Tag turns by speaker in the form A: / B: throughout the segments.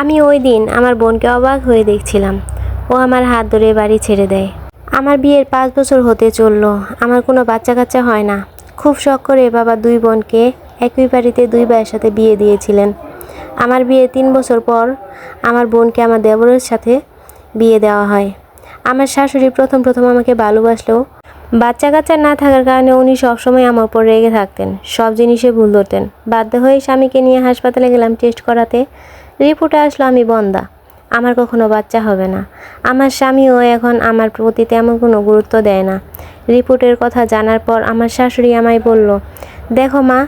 A: আমি ওই দিন আমার বোনকে অবাক হয়ে দেখছিলাম। ও আমার হাত ধরে বাড়ি ছেড়ে দেয়। আমার বিয়ের 5 বছর হতে চললো, আমার কোনো বাচ্চা কাচ্চা হয় না। খুব শখ করে বাবা 2 বোনকে একই বাড়িতে 2 ভাইয়ের সাথে বিয়ে দিয়েছিলেন। আমার বিয়ের 3 বছর পর আমার বোনকে আমার দেবরের সাথে বিয়ে দেওয়া হয়। আমার শাশুড়ি প্রথম আমাকে ভালোবাসলেও বাচ্চা কাচ্চা না থাকার কারণে উনি সবসময় আমার উপর রেগে থাকতেন, সব জিনিসে ভুল ধরতেন। বাধ্য হয়ে স্বামীকে নিয়ে হাসপাতালে গেলাম টেস্ট করাতে। রিপোর্টে আসলো আমি বন্ধ্যা, আমার কখনো বাচ্চা হবে না। আমার স্বামীও এখন আমার প্রতি তেমন কোনো গুরুত্ব দেয় না। রিপোর্টের কথা জানার পর আমার শাশুড়ি আমায় বলল, দেখো মা,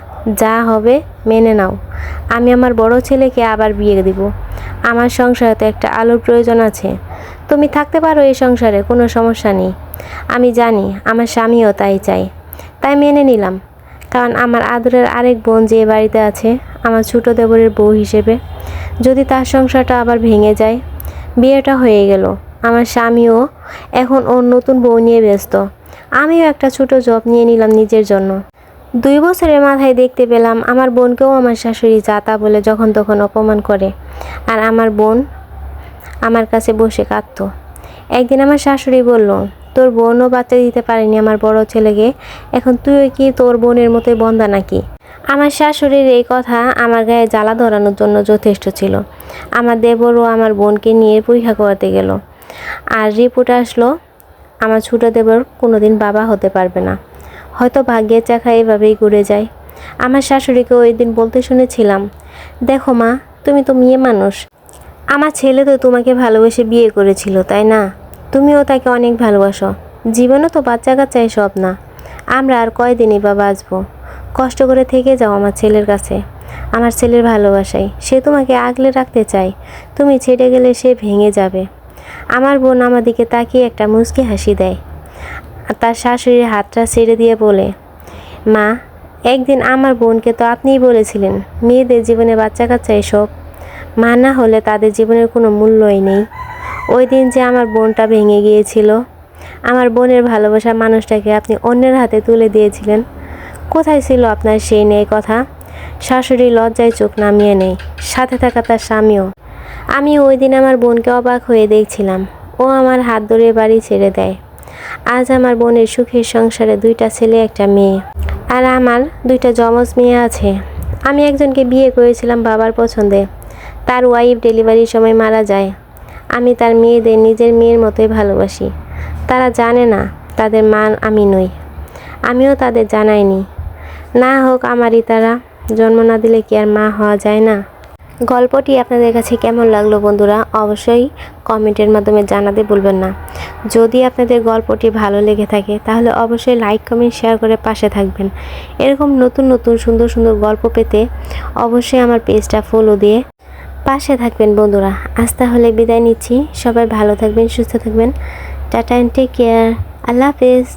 A: যা হবে মেনে নাও। আমি আমার বড় ছেলেকে আবার বিয়ে দিব। আমার সংসারে তো একটা আলোর প্রয়োজন আছে। তুমি থাকতে পারো এই সংসারে, কোনো সমস্যা নেই। আমি জানি আমার স্বামীও তাই চাই, তাই মেনে নিলাম। কারণ আমার আদরের আরেক বোন যে বাড়িতে আছে আমার ছোটো দেবরের বউ হিসেবে, যদি তার সংসারটা আবার ভেঙে যায়। বিয়েটা হয়ে গেল, আমার স্বামীও এখন ওর নতুন বউ নিয়ে ব্যস্ত। আমিও একটা ছোটো জব নিয়ে নিলাম নিজের জন্য। 2 বছরের মাথায় দেখতে পেলাম আমার বোনকেও আমার শাশুড়ি যা তা বলে যখন তখন অপমান করে, আর আমার বোন আমার কাছে বসে কাঁদতো। একদিন আমার শাশুড়ি বলল, তোর বোনও বাচ্চা দিতে পারেনি আমার বড় ছেলেকে, এখন তুই কি তোর বোনের মতোই বন্ধা নাকি? আমার শাশুড়ির এই কথা আমার গায়ে জ্বালা ধরানোর জন্য যথেষ্ট ছিল। আমার দেবরও আমার বোনকে নিয়ে পরীক্ষা করাতে গেল, আর রিপোর্ট আসলো আমার ছোটো দেবর কোনোদিন বাবা হতে পারবে না। হয়তো ভাগ্যের চাকা এভাবেই ঘুরে যায়। আমার শাশুড়িকে ওই দিন বলতে শুনেছিলাম, দেখো মা, তুমি তো মেয়ে মানুষ। আমার ছেলে তো তোমাকে ভালোবেসে বিয়ে করেছিল, তাই না? তুমিও তাকে অনেক ভালোবাসো। জীবনও তো বাচ্চা কাচ্চাই সব না। আমরা আর কয়দিনই বা বাঁচবো। কষ্ট করে থেকে যাও আমার ছেলের কাছে, আমার ছেলের ভালোবাসায়। সে তোমাকে আগলে রাখতে চায়, তুমি ছেড়ে গেলে সে ভেঙে যাবে। আমার বোন আমার দিকে তাকিয়ে একটা মুচকি হাসি দেয়, তার শাশুড়ির হাতটা ছেড়ে দিয়ে বলে, মা, একদিন আমার বোনকে তো আপনিই বলেছিলেন মেয়েদের জীবনে বাচ্চা কাচ্চা এসব, মা না হলে তাদের জীবনের কোনো মূল্যই নেই। ওই দিন যে আমার বোনটা ভেঙে গিয়েছিল, আমার বোনের ভালোবাসার মানুষটাকে আপনি অন্যের হাতে তুলে দিয়েছিলেন। কোথায় ছিল আপনার সেই নেই কথা? শাশুড়ি লজ্জায় চোখ নামিয়ে নেয়, সাথে থাকা তার স্বামীও। আমি ওই দিন আমার বোনকে অবাক হয়ে দেখছিলাম। ও আমার হাত ধরে বাড়ি ছেড়ে দেয়। আজ আমার বোনের সুখের সংসারে 2টা ছেলে, একটা মেয়ে, আর আমার 2টা যমজ মেয়ে আছে। আমি একজনকে বিয়ে করেছিলাম বাবার পছন্দে, তার ওয়াইফ ডেলিভারির সময় মারা যায়। আমি তার মেয়েদের নিজের মেয়ের মতোই ভালোবাসি। তারা জানে না তাদের মা আমি নই, আমিও তাদের জানাইনি। না হোক আমারই, তারা জন্ম না দিলে কি আর মা হওয়া যায় না? গল্পটি আপনাদের কাছে কেমন লাগলো বন্ধুরা, অবশ্যই কমেন্টের মাধ্যমে জানাতে ভুলবেন না। যদি আপনাদের গল্পটি ভালো লেগে থাকে তাহলে অবশ্যই লাইক, কমেন্ট, শেয়ার করে পাশে থাকবেন। এরকম নতুন সুন্দর গল্প পেতে অবশ্যই আমার পেজটা ফলো দিয়ে পাশে থাকবেন বন্ধুরা। আজ তাহলে বিদায় নিচ্ছি। সবাই ভালো থাকবেন, সুস্থ থাকবেন। Tata and take care. আল্লাহ হাফেজ।